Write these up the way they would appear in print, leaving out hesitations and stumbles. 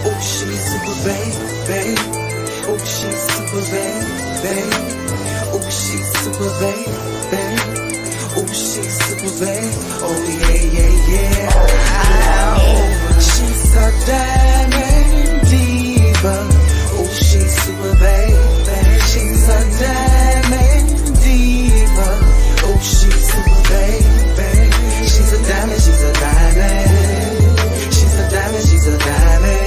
Oh, she's super babe. Oh, she's super babe. Oh, she's super babe. Oh, she's super babe. Oh, yeah. Ow. She's a diamond diva. Oh, she's super babe. She's a diamond diva. Oh, she's super babe. She's a diamond, she's a diamond. She's a diamond, she's a diamond.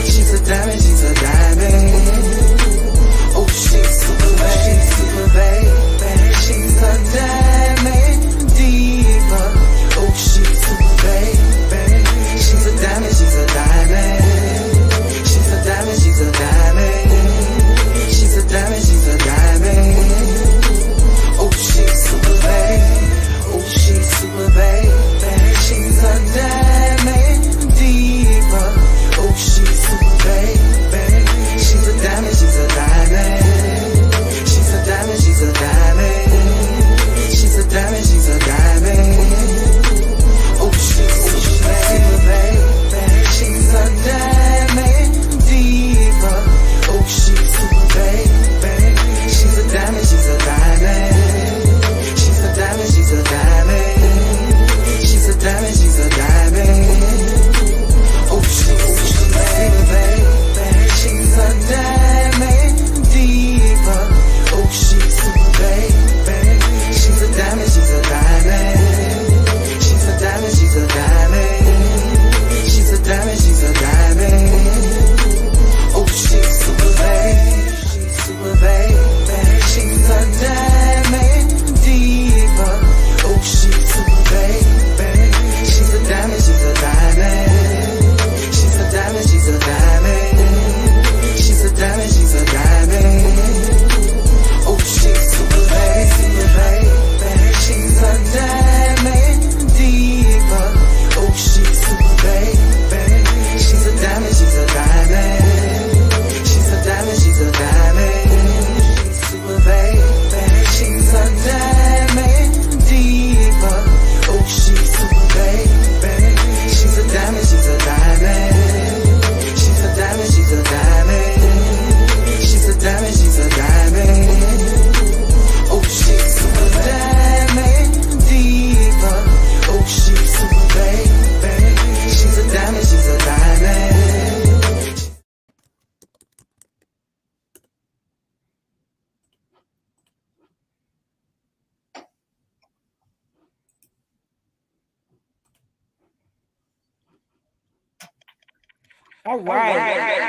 She's a diamond, she's a diamond. Oh, she's super babe. She's a diamond diva. Oh, she's super babe. She's a diamond, she's a diamond. She's a diamond, she's a diamond. She's a diamond, she's a diamond. Oh, she's super babe. Oh, she's super babe. She's a diamond diva. Oh, she's super babe. She's a diamond, she's a diamond. She's a diamond, she's a diamond. She's a diamond, she's a diamond. Oh, she's super babe. She's a diamond diva. Oh, she's super babe. She's a diamond, she's a diamond. She's a diamond, she's a diamond. She's a diamond, she's a diamond. Oh, she's super babe. She's a diamond diva. Oh, she's super babe. She's a diamond, she's a diamond. She's a diamond, she's a diamond. She's a diamond, she's a diamond. Oh, she's super babe. She's super babe. She's a diamond diva. Oh, she's super babe. She's a diamond, she's a diamond. She's a diamond, she's a diamond. She's a diamond, she's a diamond. Oh, she's super babe. She's a diamond diva. Oh, she's super babe. She's a diamond, she's a diamond. She's a diamond, she's a diamond. She's super babe. She's a diamond diva. Oh, she's super babe. She's a diamond, she's a diamond. She's a diamond, she's a diamond. She's a diamond, she's a diamond. Oh, she's super diamond diva. Oh, she's super babe. She's a diamond, she's a diamond. All right.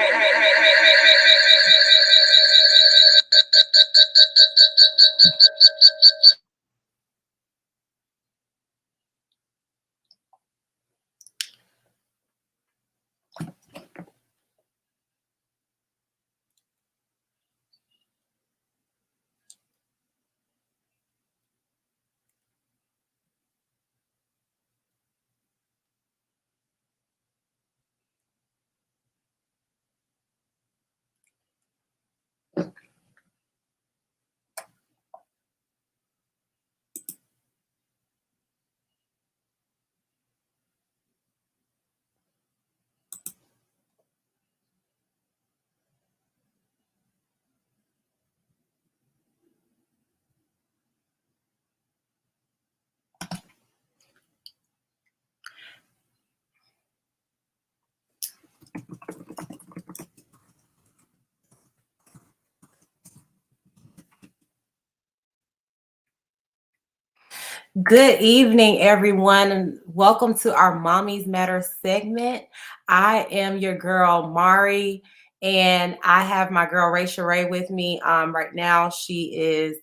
Good evening, everyone, and welcome to our Mommies Matter segment. I am your girl, Mari, and I have my girl, Rachel Ray, with me right now. She is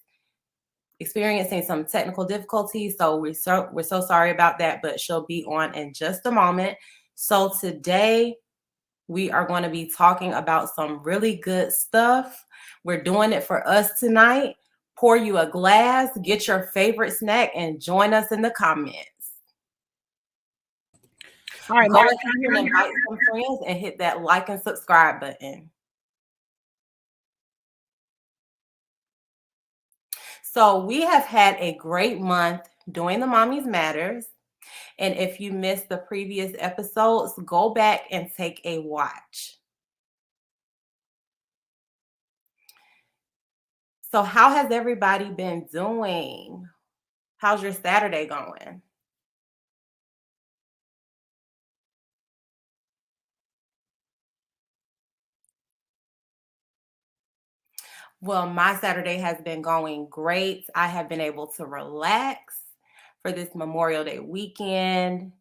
experiencing some technical difficulties, so we're so sorry about that, but she'll be on in just a moment. So today, we are going to be talking about some really good stuff. We're doing it for us tonight. Pour you a glass, get your favorite snack, and join us in the comments. All right, go ahead and invite some friends and hit that like and subscribe button. So we have had a great month doing the Mommies Matters. And if you missed the previous episodes, go back and take a watch. So, how has everybody been doing? How's your Saturday going? Well, my Saturday has been going great. I have been able to relax for this Memorial Day weekend.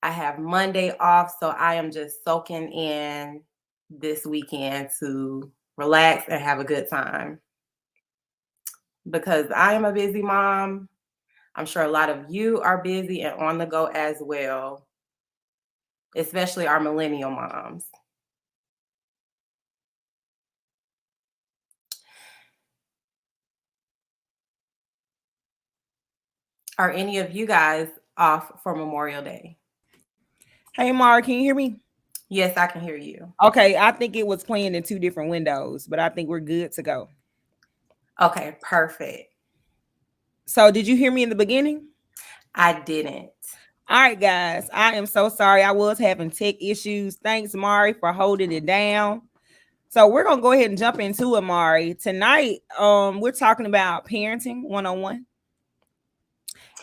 I have Monday off, so I am just soaking in this weekend to relax and have a good time because I am a busy mom. I'm sure a lot of you are busy and on the go as well, especially our millennial moms. Are any of you guys off for Memorial Day? Hey, Mara, can you hear me? Yes, I can hear you. Okay, I think it was playing in two different windows, but I think we're good to go. Okay, perfect. So, did you hear me in the beginning? I didn't. All right, guys, I am so sorry. I was having tech issues. Thanks, Mari, for holding it down. So, we're gonna go ahead and jump into it, Mari. Tonight, we're talking about parenting 101.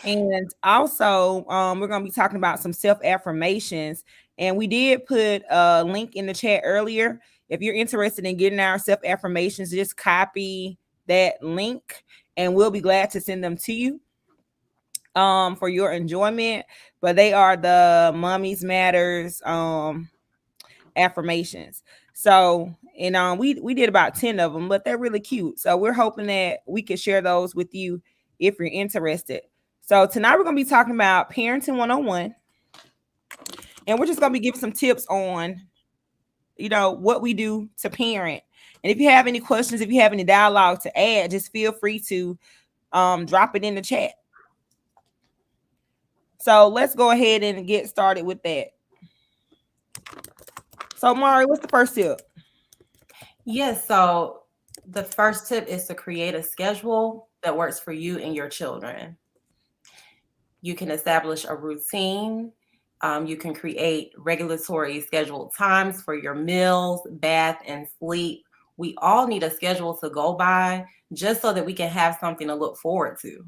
And also, we're going to be talking about some self affirmations. And we did put a link in the chat earlier. If you're interested in getting our self affirmations, just copy that link and we'll be glad to send them to you for your enjoyment. But they are the Mommies Matters affirmations. So, and we did about 10 of them, but they're really cute. So we're hoping that we can share those with you if you're interested. So tonight we're going to be talking about parenting 101, and we're just going to be giving some tips on what we do to parent. And if you have any questions, if you have any dialogue to add, just feel free to drop it in the chat. So let's go ahead and get started with that. So Mari, what's the first tip? Yes, so the first tip is to create a schedule that works for you and your children. You can establish a routine. You can create regulatory scheduled times for your meals, bath, and sleep. We all need a schedule to go by just so that we can have something to look forward to.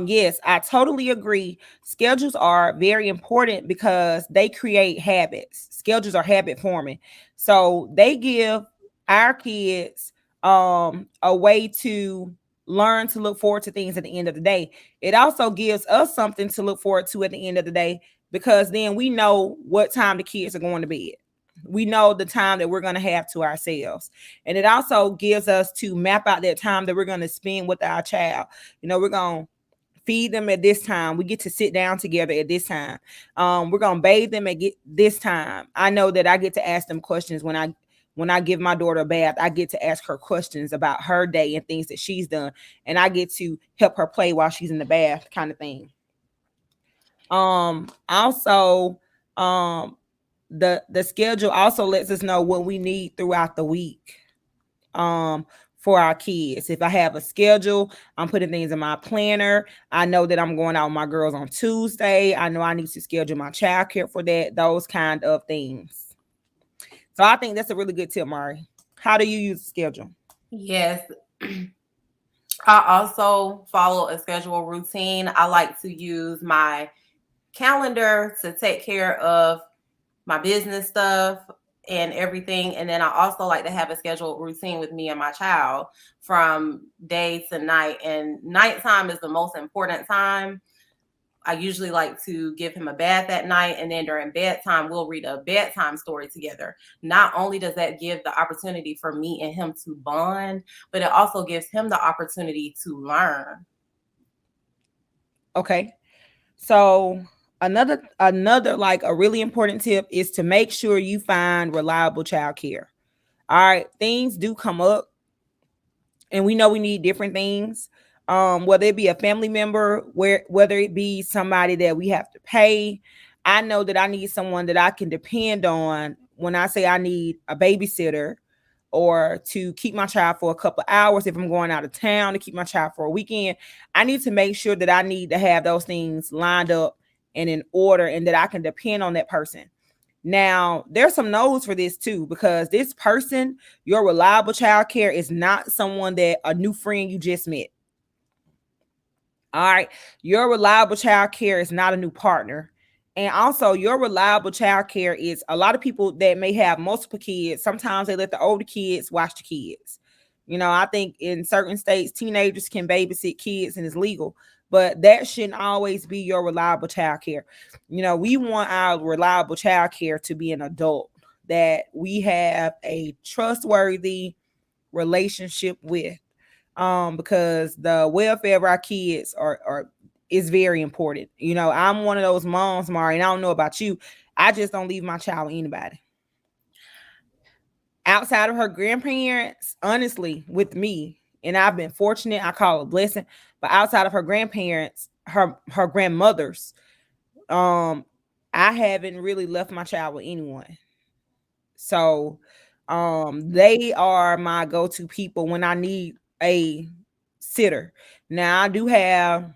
Yes, I totally agree. Schedules are very important because they create habits. Schedules are habit forming. So they give our kids a way to learn to look forward to things at the end of the day. It also gives us something to look forward to at the end of the day because then we know what time the kids are going to bed. We know the time that we're going to have to ourselves. And it also gives us to map out that time that we're going to spend with our child. We're going to feed them at this time. We get to sit down together at this time. We're gonna bathe them at this time. I know that I get to ask them questions when I give my daughter a bath. I get to ask her questions about her day and things that she's done, and I get to help her play while she's in the bath, kind of thing. Also, the schedule also lets us know what we need throughout the week. For our kids. If I have a schedule, I'm putting things in my planner. I know that I'm going out with my girls on Tuesday. I know I need to schedule my childcare for that, those kind of things. So I think that's a really good tip, Mari. How do you use the schedule? Yes. I also follow a schedule routine. I like to use my calendar to take care of my business stuff and everything. And then I also like to have a scheduled routine with me and my child from day to night. And nighttime is the most important time. I usually like to give him a bath at night. And then during bedtime, we'll read a bedtime story together. Not only does that give the opportunity for me and him to bond, but it also gives him the opportunity to learn. Okay. So another like a really important tip is to make sure you find reliable childcare. All right, things do come up and we know we need different things. Whether it be a family member, whether it be somebody that we have to pay. I know that I need someone that I can depend on when I say I need a babysitter or to keep my child for a couple of hours, if I'm going out of town to keep my child for a weekend, I need to make sure that I need to have those things lined up and in order, and that I can depend on that person. Now, there's some no's for this too, because this person, your reliable child care, is not someone that a new friend you just met. All right. Your reliable child care is not a new partner. And also, your reliable child care is a lot of people that may have multiple kids. Sometimes they let the older kids watch the kids. I think in certain states, teenagers can babysit kids and it's legal, but that shouldn't always be your reliable child care. We want our reliable child care to be an adult that we have a trustworthy relationship with, because the welfare of our kids are is very important. I'm one of those moms, Mari, and I don't know about you. I just don't leave my child with anybody outside of her grandparents. Honestly, with me, and I've been fortunate, I call it a blessing, but outside of her grandparents, her grandmothers, I haven't really left my child with anyone. So they are my go-to people when I need a sitter. Now I do have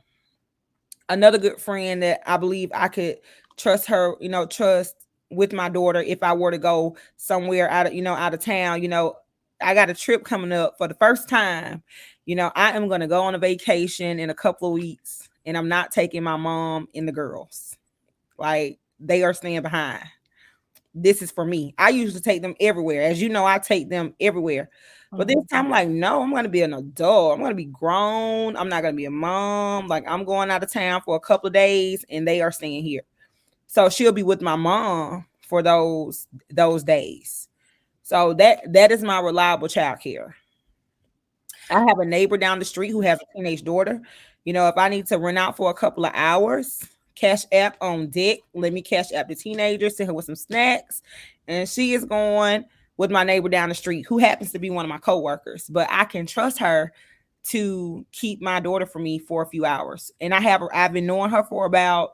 another good friend that I believe I could trust her, trust with my daughter if I were to go somewhere out of town. I got a trip coming up for the first time. I am going to go on a vacation in a couple of weeks, and I'm not taking my mom and the girls. Like, they are staying behind. This is for me. I usually take them everywhere. As you know, I take them everywhere. But this time, I'm like, no, I'm going to be an adult. I'm going to be grown. I'm not going to be a mom. Like, I'm going out of town for a couple of days, and they are staying here. So she'll be with my mom for those days. So that is my reliable child care. I have a neighbor down the street who has a teenage daughter. If I need to run out for a couple of hours, Cash App on deck. Let me Cash App the teenager, send her with some snacks. And she is going with my neighbor down the street, who happens to be one of my coworkers. But I can trust her to keep my daughter for me for a few hours. And I've been knowing her for about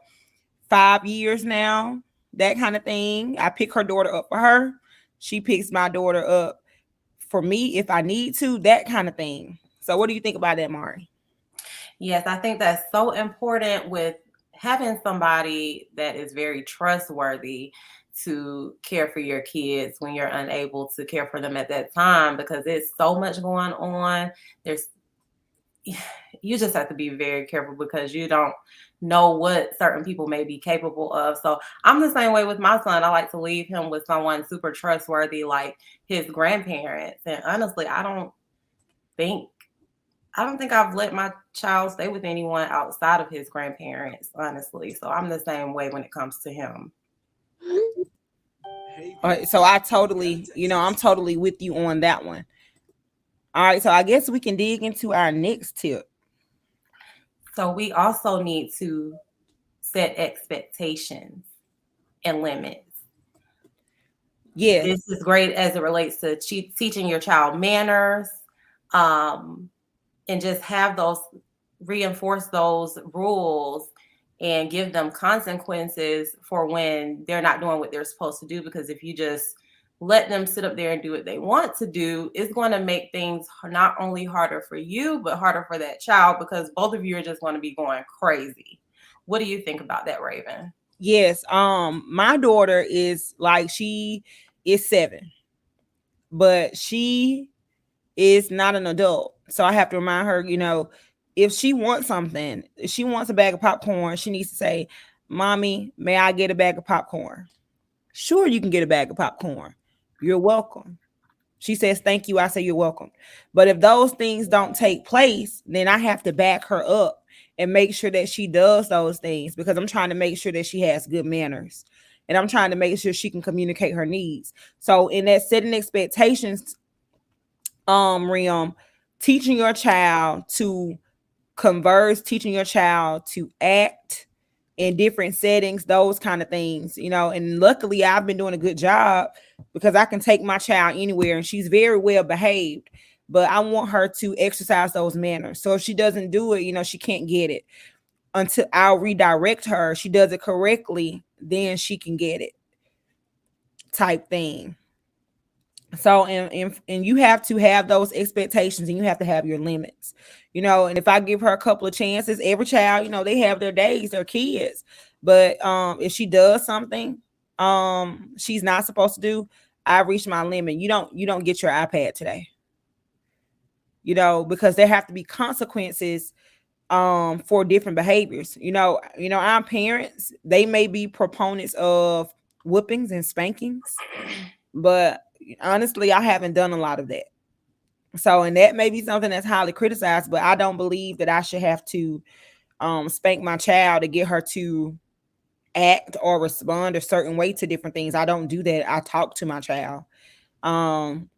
5 years now, that kind of thing. I pick her daughter up for her. She picks my daughter up for me if I need to, that kind of thing. So what do you think about that, Mari? Yes, I think that's so important with having somebody that is very trustworthy to care for your kids when you're unable to care for them at that time, because there's so much going on. You just have to be very careful because you don't know what certain people may be capable of. So I'm the same way with my son. I like to leave him with someone super trustworthy, like his grandparents. And honestly, think I don't think I've let my child stay with anyone outside of his grandparents, honestly. So I'm the same way when it comes to him. All right, so I'm totally with you on that one. All right, so I guess we can dig into our next tip. So we also need to set expectations and limits. Yes. This is great as it relates to teaching your child manners, and just reinforce those rules and give them consequences for when they're not doing what they're supposed to do. Because if you just let them sit up there and do what they want to do, it's going to make things not only harder for you, but harder for that child, because both of you are just going to be going crazy. What do you think about that, Raven? Yes. My daughter is she is 7, but she is not an adult. So I have to remind her, if she wants something, if she wants a bag of popcorn, she needs to say, "Mommy, may I get a bag of popcorn?" Sure, you can get a bag of popcorn. You're welcome. She says, "Thank you." I say, "You're welcome." But if those things don't take place, then I have to back her up and make sure that she does those things, because I'm trying to make sure that she has good manners. And I'm trying to make sure she can communicate her needs. So in that setting expectations realm, teaching your child to converse, teaching your child to act in different settings, those kind of things, and luckily I've been doing a good job because I can take my child anywhere and she's very well behaved, but I want her to exercise those manners. So if she doesn't do it, she can't get it until I'll redirect her. She does it correctly, then she can get it, type thing. So and you have to have those expectations, and you have to have your limits. And if I give her a couple of chances, every child, they have their days, their kids. But if she does something she's not supposed to do, I reach my limit. You don't get your iPad today. Because there have to be consequences for different behaviors. Our parents, they may be proponents of whoopings and spankings, but honestly, I haven't done a lot of that. So, and that may be something that's highly criticized, but I don't believe that I should have to spank my child to get her to act or respond a certain way to different things. I don't do that. I talk to my child. Um,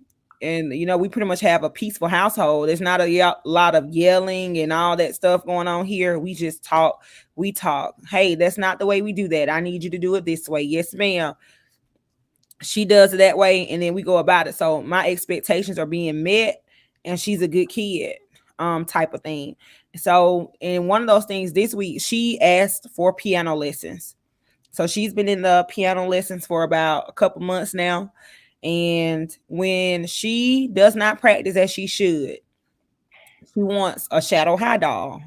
and we pretty much have a peaceful household. There's not a lot of yelling and all that stuff going on here. We just talk. We talk. Hey, that's not the way we do that. I need you to do it this way. Yes, ma'am. She does it that way, and then we go about it. So my expectations are being met, and she's a good kid, type of thing. So in one of those things this week, she asked for piano lessons. So she's been in the piano lessons for about a couple months now. And when she does not practice as she should, she wants a shadow high doll.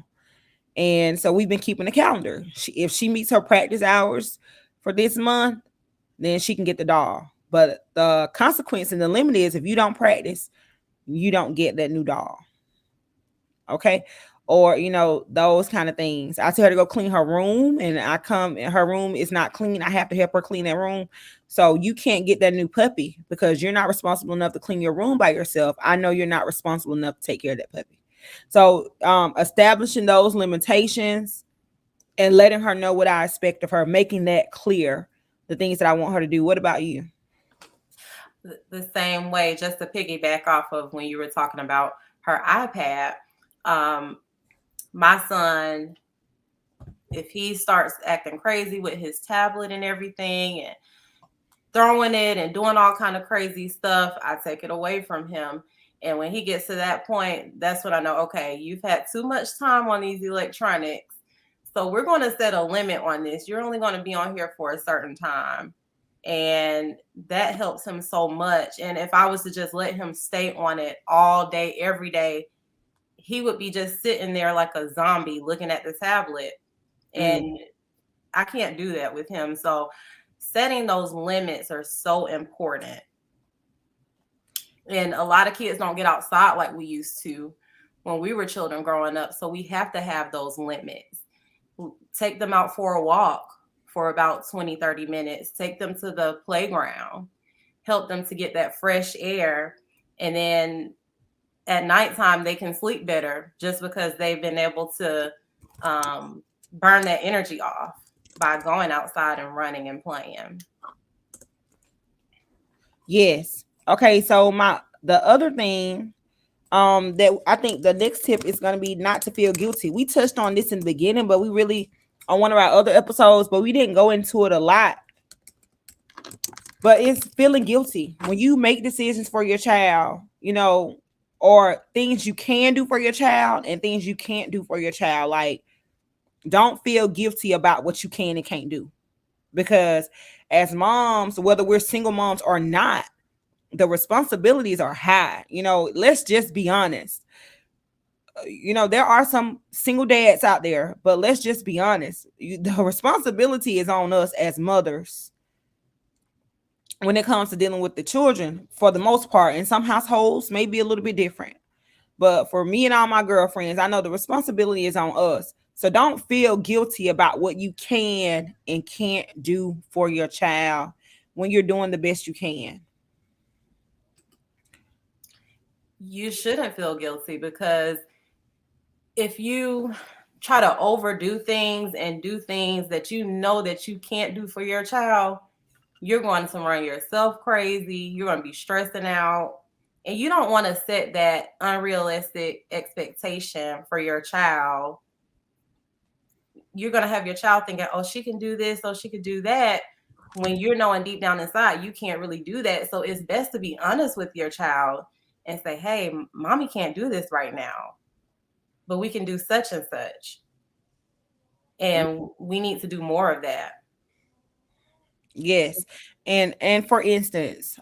And so we've been keeping a calendar. If she meets her practice hours for this month, then she can get the doll. But the consequence and the limit is, if you don't practice, you don't get that new doll. Okay. Or, those kind of things. I tell her to go clean her room, and I come and her room is not clean. I have to help her clean that room. So you can't get that new puppy because you're not responsible enough to clean your room by yourself. I know you're not responsible enough to take care of that puppy. So establishing those limitations and letting her know what I expect of her, making that clear, the things that I want her to do. What about you? The same way, just to piggyback off of when you were talking about her iPad. My son, if he starts acting crazy with his tablet and everything and throwing it and doing all kind of crazy stuff, I take it away from him. And when he gets to that point, that's when I know, okay, you've had too much time on these electronics. So we're going to set a limit on this. You're only going to be on here for a certain time. And that helps him so much. And if I was to just let him stay on it all day, every day, he would be just sitting there like a zombie looking at the tablet. And I can't do that with him. So setting those limits are so important. And a lot of kids don't get outside like we used to when we were children growing up. So we have to have those limits. Take them out for a walk for about 20, 30 minutes. Take them to the playground. Help them to get that fresh air. And then at nighttime, they can sleep better just because they've been able to burn that energy off by going outside and running and playing. Yes. Okay, so the other thing that I think the next tip is going to be not to feel guilty. We touched on this in the beginning, but we really, on one of our other episodes, but we didn't go into it a lot. But it's feeling guilty when you make decisions for your child, or things you can do for your child and things you can't do for your child. Like, don't feel guilty about what you can and can't do. Because as moms, whether we're single moms or not, the responsibilities are high. Let's just be honest. There are some single dads out there, but let's just be honest. The responsibility is on us as mothers when it comes to dealing with the children, for the most part. In some households, may be a little bit different. But for me and all my girlfriends, I know the responsibility is on us. So don't feel guilty about what you can and can't do for your child when you're doing the best you can. You shouldn't feel guilty, because if you try to overdo things and do things that you know that you can't do for your child, you're going to run yourself crazy. You're going to be stressing out. And you don't want to set that unrealistic expectation for your child. You're going to have your child thinking, oh, she can do this, oh, she could do that, when you're knowing deep down inside you can't really do that. So it's best to be honest with your child and say, hey, mommy can't do this right now, but we can do such and such. And we need to do more of that. Yes. And for instance,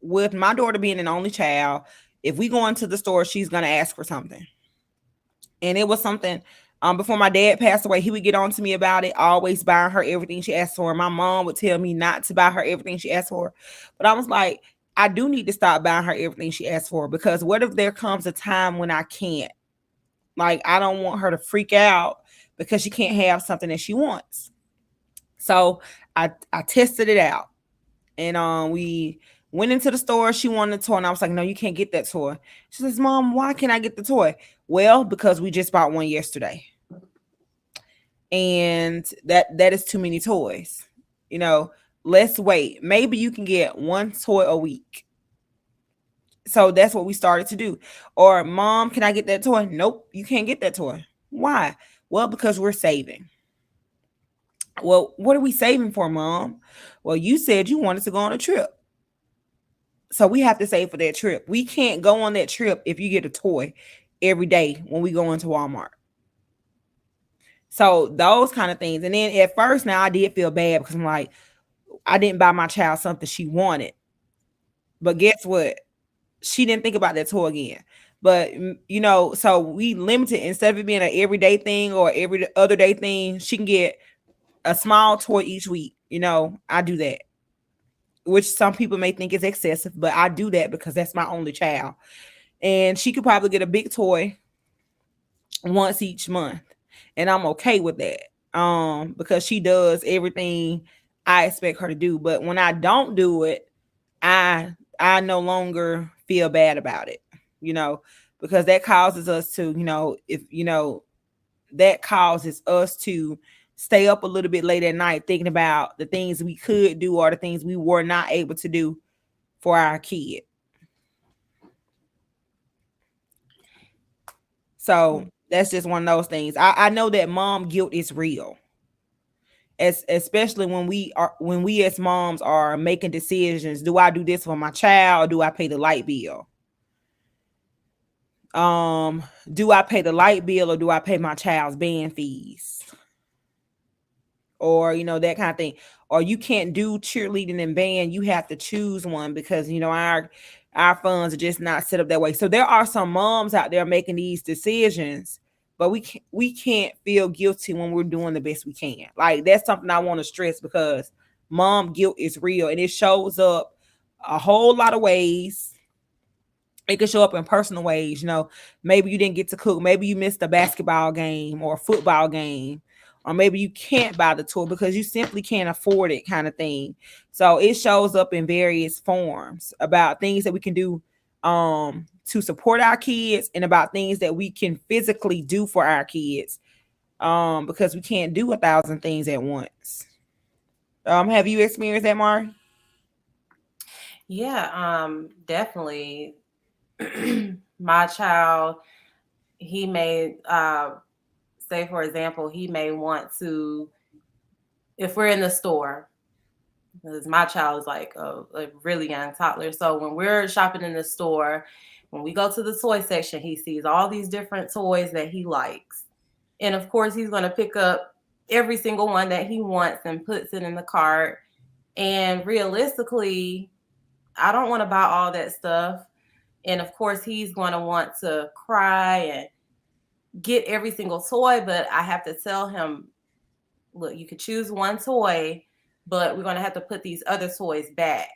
with my daughter being an only child, if we go into the store, she's gonna ask for something. And it was something before my dad passed away, he would get on to me about it, always buying her everything she asked for. My mom would tell me not to buy her everything she asked for. But I was like, I do need to stop buying her everything she asked for, because what if there comes a time when I can't? Like, I don't want her to freak out because she can't have something that she wants. So I tested it out, and we went into the store. She wanted a toy, and I was like, no, you can't get that toy. She says, Mom, why can't I get the toy? Well, because we just bought one yesterday, and that is too many toys. You know, let's wait. Maybe you can get one toy a week. So that's what we started to do. Or, Mom, can I get that toy? Nope, you can't get that toy. Why? Well, because we're saving. Well, what are we saving for, Mom? Well, you said you wanted to go on a trip. So we have to save for that trip. We can't go on that trip if you get a toy every day when we go into Walmart. So those kind of things. And then at first, now I did feel bad because I'm like, I didn't buy my child something she wanted. But guess what? She didn't think about that toy again. But so we limited, instead of it being an everyday thing or every other day thing, she can get a small toy each week. I do that, which some people may think is excessive, but I do that because that's my only child. And she could probably get a big toy once each month, and I'm okay with that. Because she does everything I expect her to do. But when I don't do it, I no longer feel bad about it, because that causes us to, that causes us to stay up a little bit late at night thinking about the things we could do or the things we were not able to do for our kid. So that's just one of those things. I know that mom guilt is real. Especially when we as moms are making decisions. Do I do this for my child, or do I pay the light bill? Do I pay the light bill, or do I pay my child's band fees? Or that kind of thing. Or you can't do cheerleading and band, you have to choose one because our funds are just not set up that way. So there are some moms out there making these decisions, but we can't feel guilty when we're doing the best we can. Like, that's something I want to stress, because mom guilt is real, and it shows up a whole lot of ways. It can show up in personal ways. Maybe you didn't get to cook, maybe you missed a basketball game or a football game, or maybe you can't buy the toy because you simply can't afford it, kind of thing. So it shows up in various forms about things that we can do to support our kids, and about things that we can physically do for our kids, because we can't do 1,000 things at once. Have you experienced that, Mari? Yeah, definitely. My child, he may say, for example, he may want to, if we're in the store, because my child is like a really young toddler. So when we're shopping in the store, when we go to the toy section, he sees all these different toys that he likes. And of course, he's going to pick up every single one that he wants and puts it in the cart. And realistically, I don't want to buy all that stuff. And of course, he's going to want to cry and get every single toy. But I have to tell him, look, you could choose one toy, but we're going to have to put these other toys back.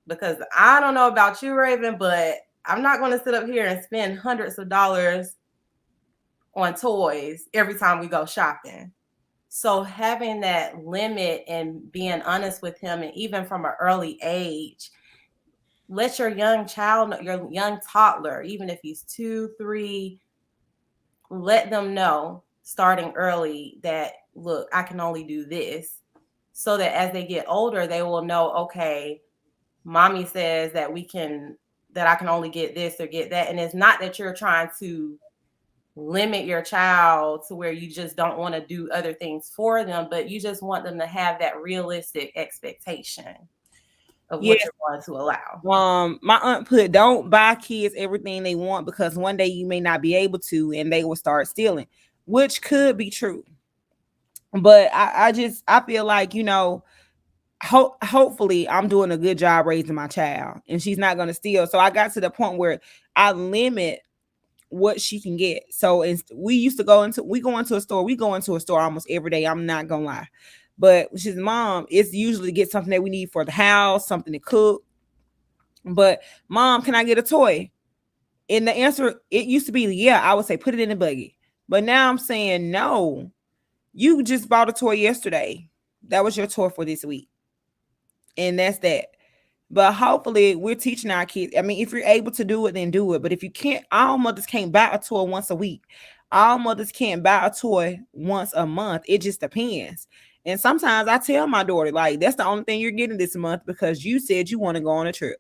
Because I don't know about you, Raven, but I'm not going to sit up here and spend hundreds of dollars on toys every time we go shopping. So having that limit and being honest with him, and even from an early age, let your young child, your young toddler, even if he's 2, 3, let them know starting early that, look, I can only do this, so that as they get older, they will know, okay, mommy says that I can only get this or get that. And it's not that you're trying to limit your child to where you just don't want to do other things for them, but you just want them to have that realistic expectation of what you're going to allow. My aunt put, don't buy kids everything they want, because one day you may not be able to, and they will start stealing, which could be true. But I feel like, hopefully I'm doing a good job raising my child and she's not going to steal. So I got to the point where I limit what she can get. So we go into a store. We go into a store almost every day. I'm not gonna lie. But she's mom, it's usually to get something that we need for the house, something to cook. But mom, can I get a toy? And the answer, it used to be yeah, I would say put it in the buggy. But now I'm saying no. You just bought a toy yesterday. That was your toy for this week. And that's that. But hopefully we're teaching our kids. I mean, if you're able to do it, then do it. But if you can't, all mothers can't buy a toy once a week. All mothers can't buy a toy once a month. It just depends. And sometimes I tell my daughter, like, that's the only thing you're getting this month because you said you want to go on a trip.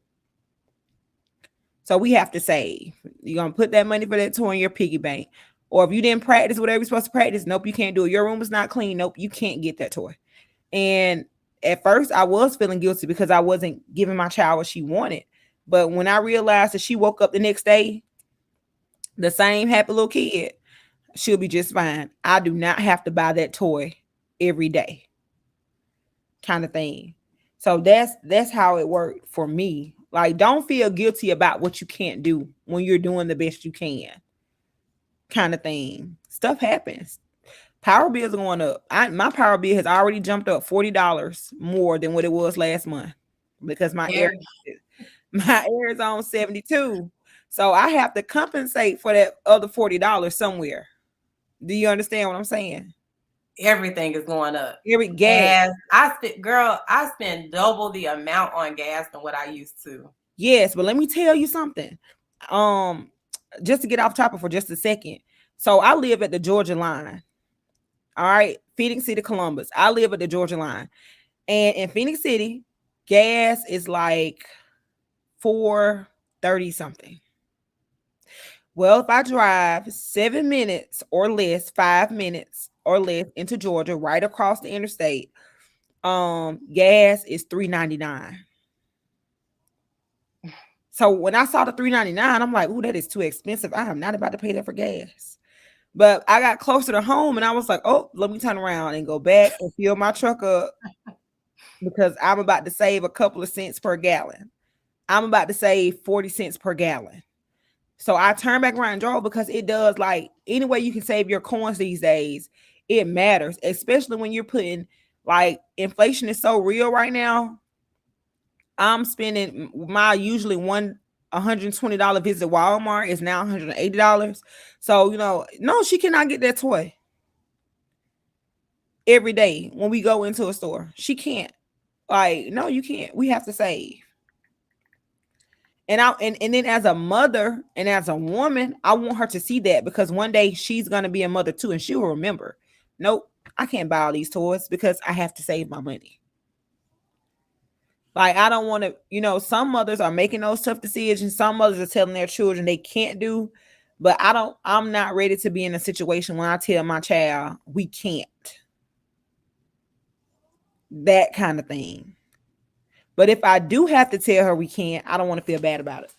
So we have to save. You're going to put that money for that toy in your piggy bank. Or if you didn't practice whatever you're supposed to practice, nope, you can't do it. Your room is not clean. Nope, you can't get that toy. And at first I was feeling guilty because I wasn't giving my child what she wanted. But when I realized that she woke up the next day, the same happy little kid, she'll be just fine. I do not have to buy that toy every day, kind of thing. So that's how it worked for me. Like, don't feel guilty about what you can't do when you're doing the best you can, kind of thing. Stuff happens. Power bills are going up. My power bill has already jumped up $40 more than what it was last month because my air is on 72. So I have to compensate for that other $40 somewhere. Do you understand what I'm saying? Everything is going up. Every gas. I spend double the amount on gas than what I used to. Yes, but let me tell you something. Just to get off topic for just a second. So I live at the Georgia line. All right, Phoenix City, Columbus. I live at the Georgia line. And in Phoenix City, gas is like $4.30 something. Well, if I drive 7 minutes or less, 5 minutes or less into Georgia, right across the interstate, gas is $3.99. So when I saw the $3.99, I'm like, "Ooh, that is too expensive. I am not about to pay that for gas." But I got closer to home and I was like, "Oh, let me turn around and go back and fill my truck up because I'm about to save a couple of cents per gallon. I'm about to save 40 cents per gallon." So I turned back around and drove because it does, like, any way you can save your coins these days, it matters, especially when you're putting, like, inflation is so real right now. I'm spending my usually $120 visit Walmart is now $180. So, no, she cannot get that toy every day when we go into a store. She can't. Like, no, you can't. We have to save. And then as a mother and as a woman, I want her to see that because one day she's gonna be a mother too, and she will remember. Nope, I can't buy all these toys because I have to save my money. Like, I don't want to, some mothers are making those tough decisions. Some mothers are telling their children they can't do, but I'm not ready to be in a situation when I tell my child we can't. That kind of thing. But if I do have to tell her we can't, I don't want to feel bad about it.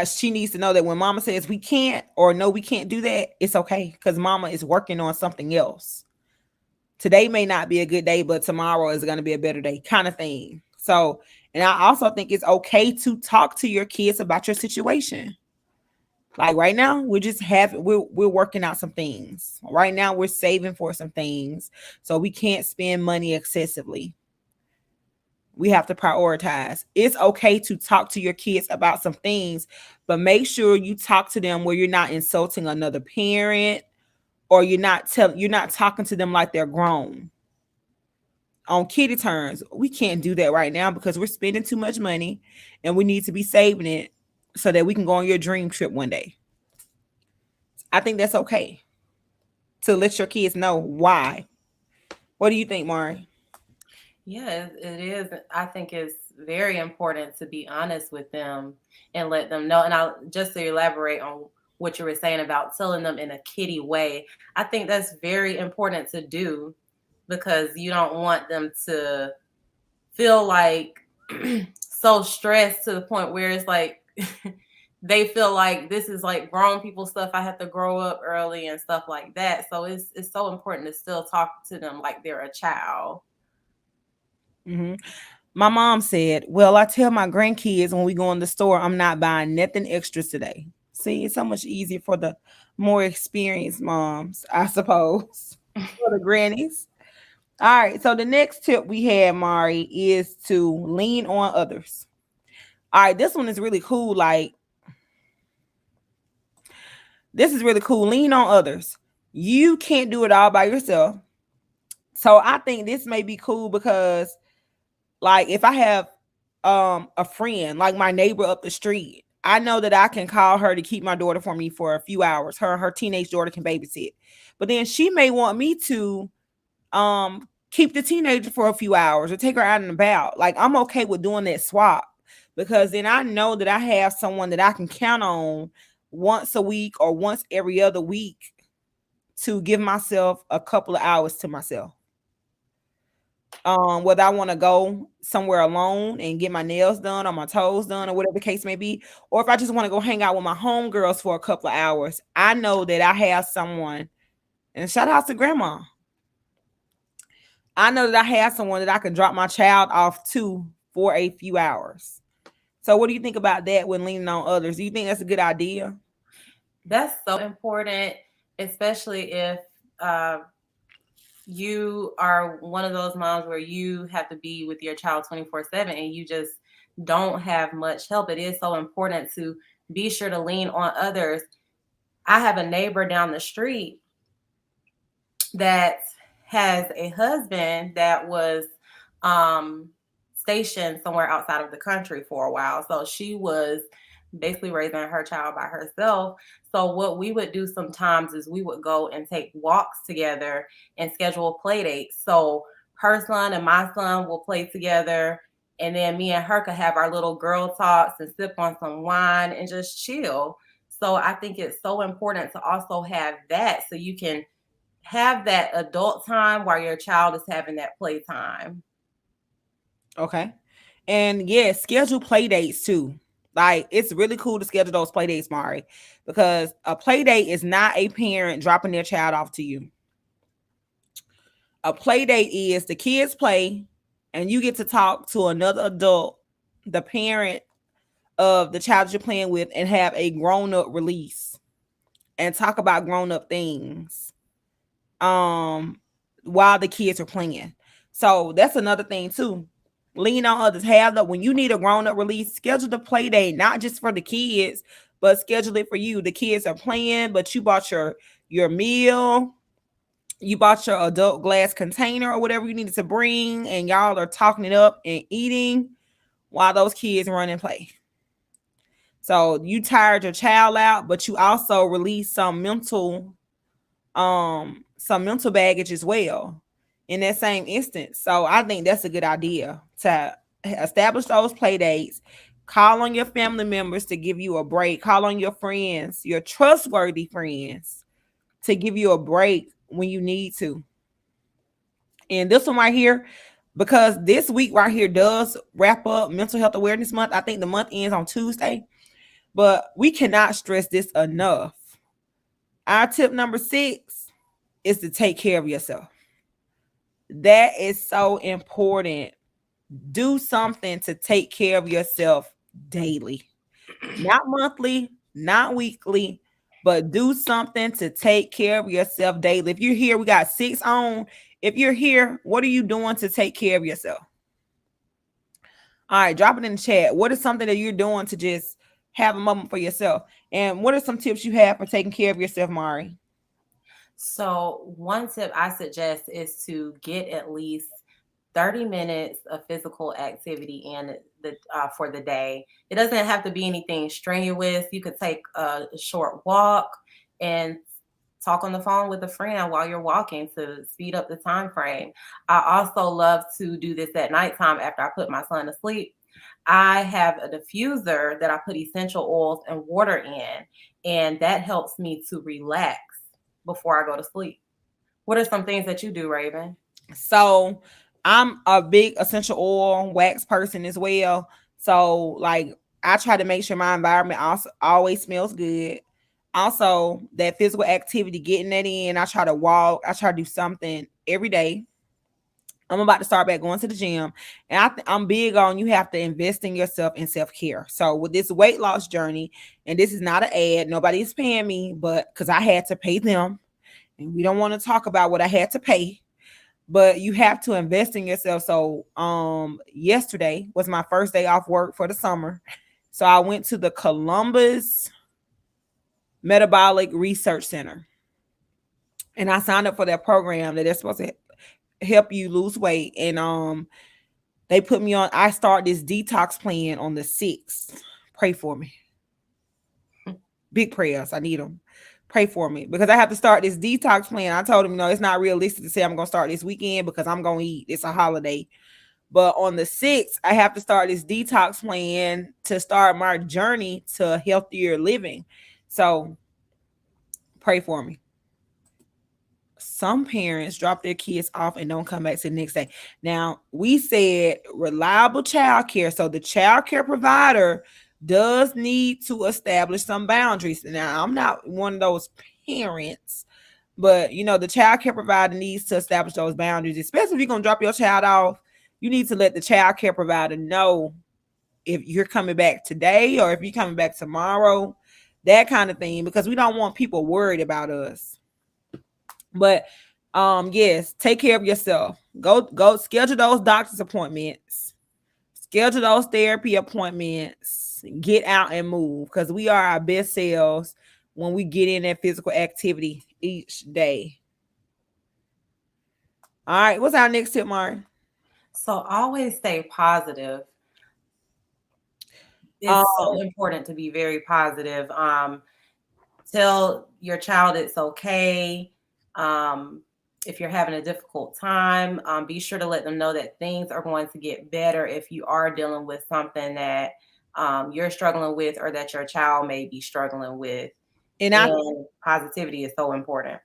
She needs to know that when mama says we can't or no, we can't do that, it's okay because mama is working on something else. Today may not be a good day, but tomorrow is going to be a better day, kind of thing. So, and I also think it's okay to talk to your kids about your situation. Like right now, we're working out some things. Right now, we're saving for some things. So we can't spend money excessively. We have to prioritize. It's okay to talk to your kids about some things, but make sure you talk to them where you're not insulting another parent or you're not talking to them like they're grown. On kiddie terms, we can't do that right now because we're spending too much money and we need to be saving it so that we can go on your dream trip one day. I think that's okay to let your kids know why. What do you think, Mari? Yeah, it is. I think it's very important to be honest with them and let them know. And I'll just to elaborate on what you were saying about telling them in a kiddie way. I think that's very important to do because you don't want them to feel like so stressed to the point where it's like they feel like this is like grown people stuff. I have to grow up early and stuff like that. So it's so important to still talk to them like they're a child. Hmm. My mom said, "Well, I tell my grandkids when we go in the store, I'm not buying nothing extras today." See, it's so much easier for the more experienced moms, I suppose, for the grannies. All right. So the next tip we had, Mari, is to lean on others. All right, this one is really cool. Like, this is really cool. Lean on others. You can't do it all by yourself. So I think this may be cool because, like, if I have a friend, like my neighbor up the street, I know that I can call her to keep my daughter for me for a few hours. Her teenage daughter can babysit. But then she may want me to keep the teenager for a few hours or take her out and about. Like, I'm okay with doing that swap because then I know that I have someone that I can count on once a week or once every other week to give myself a couple of hours to myself. Whether I want to go somewhere alone and get my nails done or my toes done or whatever the case may be, or if I just want to go hang out with my homegirls for a couple of hours, I know that I have someone. And shout out to grandma. I know that I have someone that I can drop my child off to for a few hours. So, what do you think about that when leaning on others? Do you think that's a good idea? That's so important, especially if uh, you are one of those moms where you have to be with your child 24/7 and you just don't have much help. It is so important to be sure to lean on others. I have a neighbor down the street that has a husband that was um, stationed somewhere outside of the country for a while. So she was basically raising her child by herself. So what we would do sometimes is we would go and take walks together and schedule play dates. So her son and my son will play together. And then me and her could have our little girl talks and sip on some wine and just chill. So I think it's so important to also have that so you can have that adult time while your child is having that play time. Okay. And yeah, schedule play dates too. Like, it's really cool to schedule those play dates, Mari, because a play date is not a parent dropping their child off to you. A play date is the kids play and you get to talk to another adult, the parent of the child that you're playing with, and have a grown up release and talk about grown up things um while the kids are playing. So that's another thing too. Lean on others. Have the when you need a grown up release, schedule the play date, not just for the kids, but schedule it for you. The kids are playing, but you bought your meal, you bought your adult glass container or whatever you needed to bring, and y'all are talking it up and eating while those kids run and play. So you tired your child out, but you also release some mental baggage as well in that same instance. So I think that's a good idea to establish those play dates. Call on your family members to give you a break. Call on your friends, your trustworthy friends, to give you a break when you need to. And this one right here, because this week right here does wrap up Mental Health Awareness Month. I think the month ends on Tuesday, but we cannot stress this enough. Our tip number 6 is to take care of yourself. That is so important. Do something to take care of yourself daily, not monthly, not weekly, but do something to take care of yourself daily. If you're here, we got 6 on. If you're here, what are you doing to take care of yourself? All right, drop it in the chat. What is something that you're doing to just have a moment for yourself? And what are some tips you have for taking care of yourself, Mari? So, one tip I suggest is to get at least 30 minutes of physical activity in the for the day. It doesn't have to be anything strenuous. You could take a short walk and talk on the phone with a friend while you're walking to speed up the time frame. I also love to do this at nighttime after I put my son to sleep. I have a diffuser that I put essential oils and water in, and that helps me to relax before I go to sleep. What are some things that you do, Raven? So I'm a big essential oil wax person as well. So like I try to make sure my environment also always smells good. Also, that physical activity, getting that in. I try to walk. I try to do something every day. I'm about to start back going to the gym, and I'm big on you have to invest in yourself and self care. So with this weight loss journey, and this is not an ad, nobody is paying me, but because I had to pay them, and we don't want to talk about what I had to pay, but you have to invest in yourself. So yesterday was my first day off work for the summer, so I went to the Columbus Metabolic Research Center, and I signed up for that program that they're supposed to help you lose weight. And they put me on. I start this detox plan on the 6th. Pray for me. Big prayers. I need them. Pray for me because I have to start this detox plan. I told them, it's not realistic to say I'm going to start this weekend because I'm going to eat. It's a holiday. But on the 6th, I have to start this detox plan to start my journey to healthier living. So pray for me. Some parents drop their kids off and don't come back to the next day. Now, we said reliable child care. So the child care provider does need to establish some boundaries. Now, I'm not one of those parents, but the child care provider needs to establish those boundaries, especially if you're going to drop your child off. You need to let the child care provider know if you're coming back today or if you're coming back tomorrow, that kind of thing, because we don't want people worried about us. But yes, take care of yourself. Go schedule those doctor's appointments. Schedule those therapy appointments. Get out and move, because we are our best selves when we get in that physical activity each day. All right, what's our next tip, Mari? So always stay positive. It's so important to be very positive. Tell your child it's okay. If you're having a difficult time, be sure to let them know that things are going to get better if you are dealing with something that you're struggling with or that your child may be struggling with. And positivity is so important.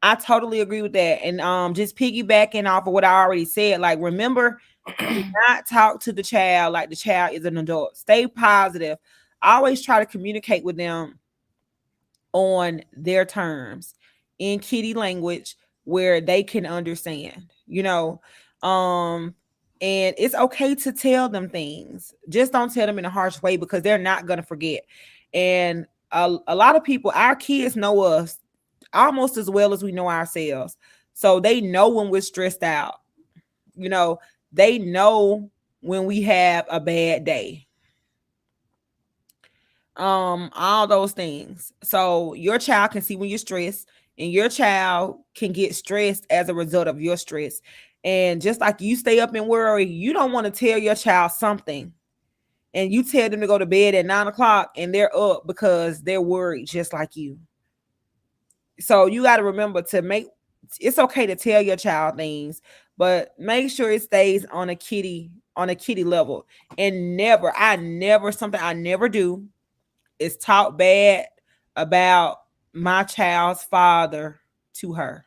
I totally agree with that. And just piggybacking off of what I already said, like, remember, do not talk to the child like the child is an adult. Stay positive. Always try to communicate with them on their terms in kitty language where they can understand, and it's okay to tell them things. Just don't tell them in a harsh way, because they're not going to forget. And a lot of people, our kids know us almost as well as we know ourselves. So they know when we're stressed out. They know when we have a bad day. All those things. So your child can see when you're stressed, and your child can get stressed as a result of your stress. And just like you stay up and worry, you don't want to tell your child something and you tell them to go to bed at 9:00 and they're up because they're worried just like you. So you got to remember it's okay to tell your child things, but make sure it stays on a kitty level. And something I never do is talk bad about my child's father to her.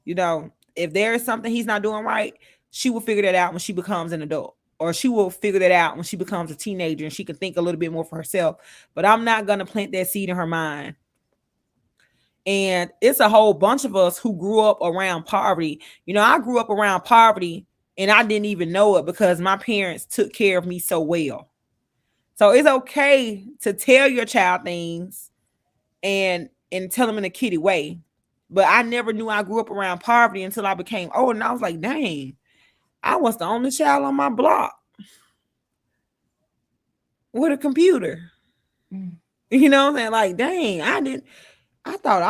If there is something he's not doing right, she will figure that out when she becomes an adult, or she will figure that out when she becomes a teenager and she can think a little bit more for herself. But I'm not going to plant that seed in her mind. And it's a whole bunch of us who grew up around poverty. I grew up around poverty and I didn't even know it because my parents took care of me so well. So it's okay to tell your child things and tell them in a kitty way. But I never knew I grew up around poverty until I became old. And I was like, dang, I was the only child on my block with a computer. You know what I'm saying? Like, dang, I thought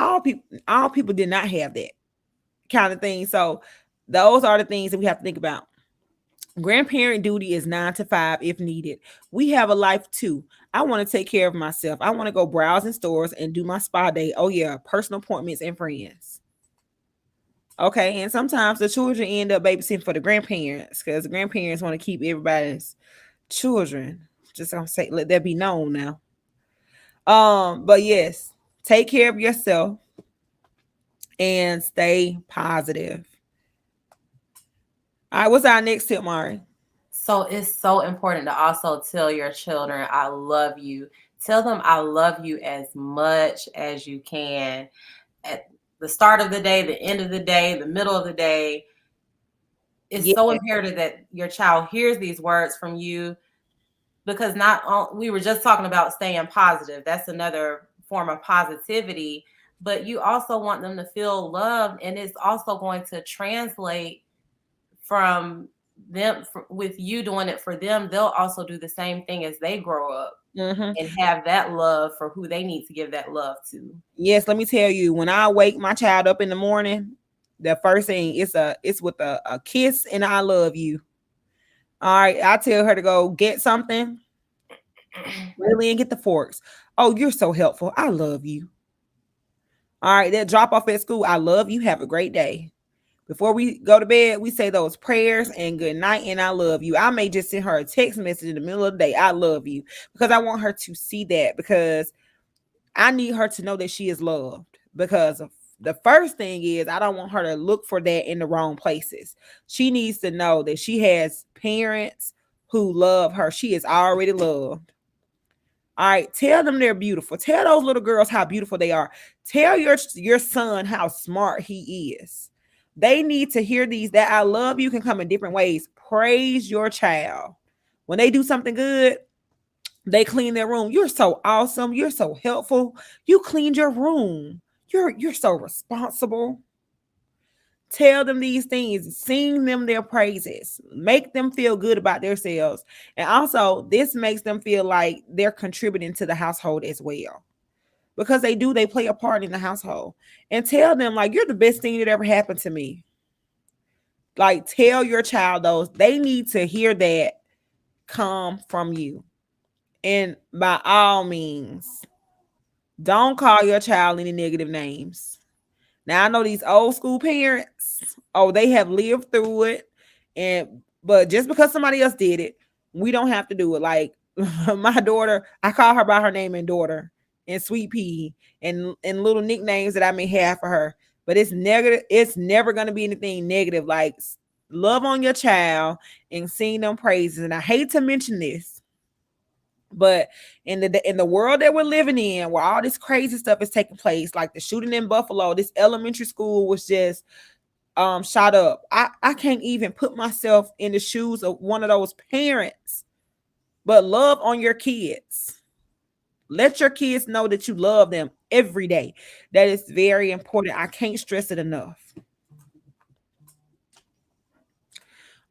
all people did not have that kind of thing. So those are the things that we have to think about. Grandparent duty is 9 to 5 if needed. We have a life too. I want to take care of myself. I want to go browse in stores and do my spa day. Oh yeah, personal appointments and friends. Okay, and sometimes the children end up babysitting for the grandparents because the grandparents want to keep everybody's children. Just gonna say, let that be known now. But yes, take care of yourself and stay positive. All right, what's our next tip, Mari? So it's so important to also tell your children, I love you. Tell them I love you as much as you can at the start of the day, the end of the day, the middle of the day. It's so Yeah. imperative that your child hears these words from you, because not all, we were just talking about staying positive. That's another form of positivity, but you also want them to feel loved, and it's also going to translate from them with you doing it for them. They'll also do the same thing as they grow up Hmm. and have that love for who they need to give that love to. Yes, let me tell you, when I wake my child up in the morning, the first thing it's with a kiss and I love you. All right, I tell her to go get something, really, and get the forks. Oh, you're so helpful. I love you. All right, that drop off at school. I love you. Have a great day. Before we go to bed, we say those prayers and good night and I love you. I may just send her a text message in the middle of the day. I love you because I want her to see that, because I need her to know that she is loved. Because the first thing is, I don't want her to look for that in the wrong places. She needs to know that she has parents who love her. She is already loved. All right, tell them they're beautiful. Tell those little girls how beautiful they are. Tell your son how smart he is. They need to hear these. That I love you can come in different ways. Praise your child. When they do something good, they clean their room. You're so awesome. You're so helpful. You cleaned your room. You're so responsible. Tell them these things, sing them their praises, make them feel good about themselves. And also, this makes them feel like they're contributing to the household as well. Because they do, they play a part in the household. And tell them, like, you're the best thing that ever happened to me. Like, tell your child those. They need to hear that come from you. And by all means, don't call your child any negative names. Now I know these old school parents, oh, they have lived through it. And but just because somebody else did it, we don't have to do it. Like my daughter, I call her by her name and daughter and sweet pea and little nicknames that I may have for her. But it's negative, it's never gonna be anything negative. Like love on your child and sing them praises. And I hate to mention this, but in the world that we're living in, where all this crazy stuff is taking place, like the shooting in Buffalo, this elementary school was just shot up. I can't even put myself in the shoes of one of those parents. But love on your kids. Let your kids know that you love them every day. That is very important. I can't stress it enough.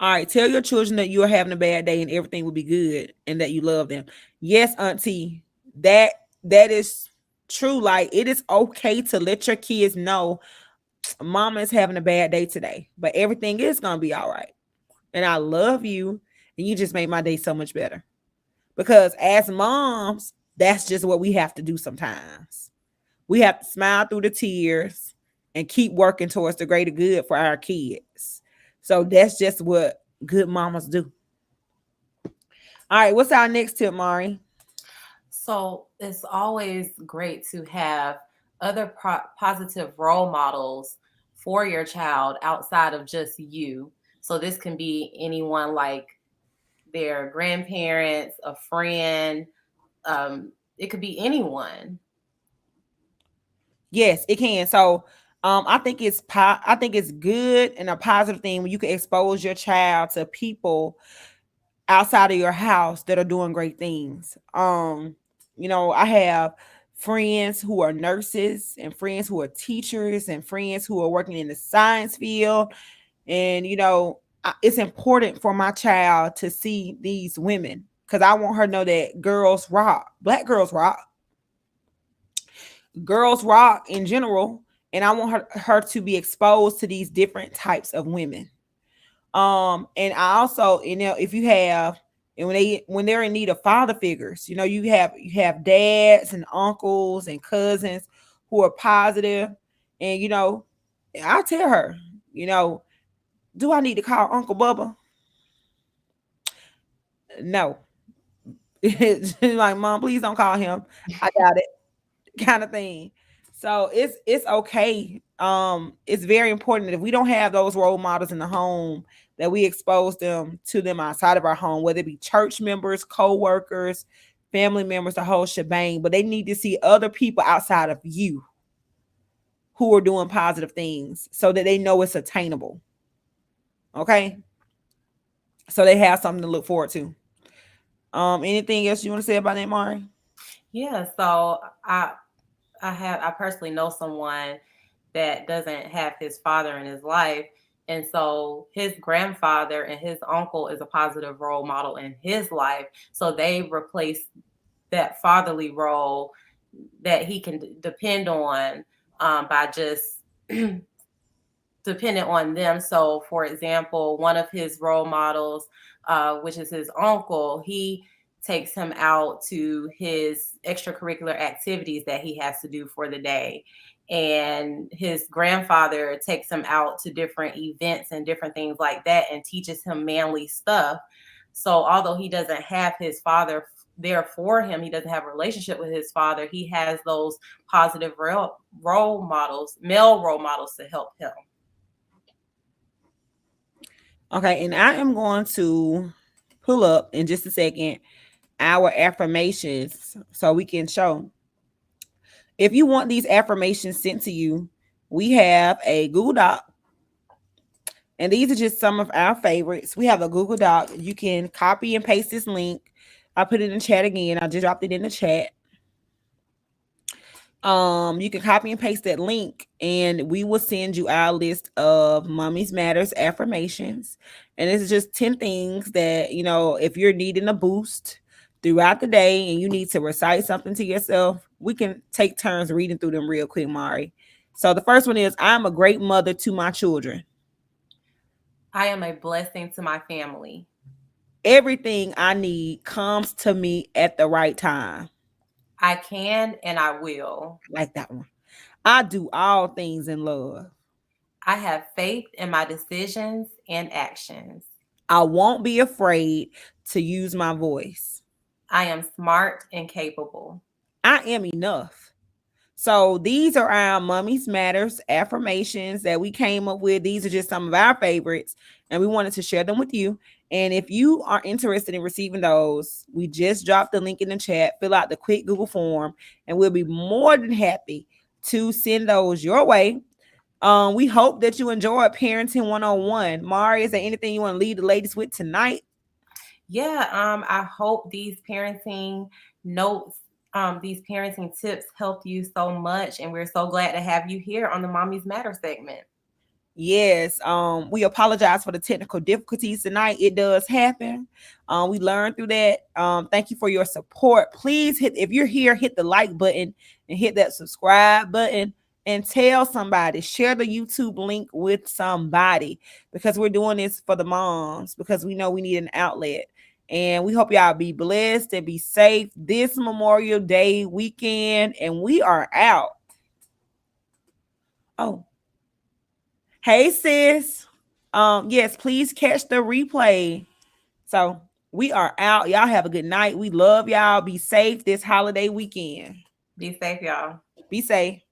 All right, tell your children that you are having a bad day and everything will be good and that you love them. Yes, auntie, that that is true. Like it is okay to let your kids know mama is having a bad day today, but everything is gonna be all right. And I love you, and you just made my day so much better. Because as moms, that's just what we have to do sometimes. We have to smile through the tears and keep working towards the greater good for our kids. So that's just what good mamas do. All right, what's our next tip, Mari? So it's always great to have other positive role models for your child outside of just you. So this can be anyone, like their grandparents, a friend. It could be anyone. Yes, it can. So I think I think it's good and a positive thing when you can expose your child to people outside of your house that are doing great things. I have friends who are nurses and friends who are teachers and friends who are working in the science field. And, it's important for my child to see these women because I want her to know that girls rock, black girls rock in general. And I want her to be exposed to these different types of women. And I also, if you have, and when they're in need of father figures, you have dads and uncles and cousins who are positive. And I tell her, you know, do I need to call Uncle Bubba? No. Like, mom, please don't call him. I got it, kind of thing. So it's okay. It's very important that if we don't have those role models in the home, that we expose them to them outside of our home, whether it be church members, co-workers, family members, the whole shebang. But they need to see other people outside of you who are doing positive things so that they know it's attainable. Okay. So they have something to look forward to. Anything else you want to say about that, Mari? Yeah, so I personally know someone that doesn't have his father in his life. And so his grandfather and his uncle is a positive role model in his life. So they replace that fatherly role that he can depend on, by just dependent on them. So, for example, one of his role models, which is his uncle, he takes him out to his extracurricular activities that he has to do for the day. And his grandfather takes him out to different events and different things like that and teaches him manly stuff. So, although he doesn't have his father there for him, he doesn't have a relationship with his father, he has those positive role models, male role models to help him. Okay, and I am going to pull up in just a second our affirmations so we can show. If you want these affirmations sent to you, we have a Google Doc, and these are just some of our favorites. We have a Google Doc. You can copy and paste this link. I'll put it in the chat again. I just dropped it in the chat. You can copy and paste that link, and we will send you our list of Mommies Matters affirmations. And this is just 10 things that, if you're needing a boost throughout the day and you need to recite something to yourself, we can take turns reading through them real quick, Mari. So the first one is, I'm a great mother to my children. I am a blessing to my family. Everything I need comes to me at the right time. I can and I will. Like that one. I do all things in love. I have faith in my decisions and actions. I won't be afraid to use my voice. I am smart and capable. I am enough. So these are our Mommies Matters affirmations that we came up with. These are just some of our favorites, and we wanted to share them with you. And if you are interested in receiving those, we just dropped the link in the chat. Fill out the quick Google form, and we'll be more than happy to send those your way. We hope that you enjoyed Parenting 101. Mari, is there anything you want to leave the ladies with tonight? Yeah, I hope these parenting notes, these parenting tips helped you so much, and we're so glad to have you here on the Mommies Matter segment. Yes, we apologize for the technical difficulties tonight. It does happen. We learned through that. Thank you for your support. Please if you're here, hit the like button and hit that subscribe button and tell somebody. Share the YouTube link with somebody, because we're doing this for the moms, because we know we need an outlet. And we hope y'all be blessed and be safe this Memorial Day weekend. And we are out. Oh. Hey, sis. Yes, please catch the replay. So we are out. Y'all have a good night. We love y'all. Be safe this holiday weekend. Be safe, y'all. Be safe.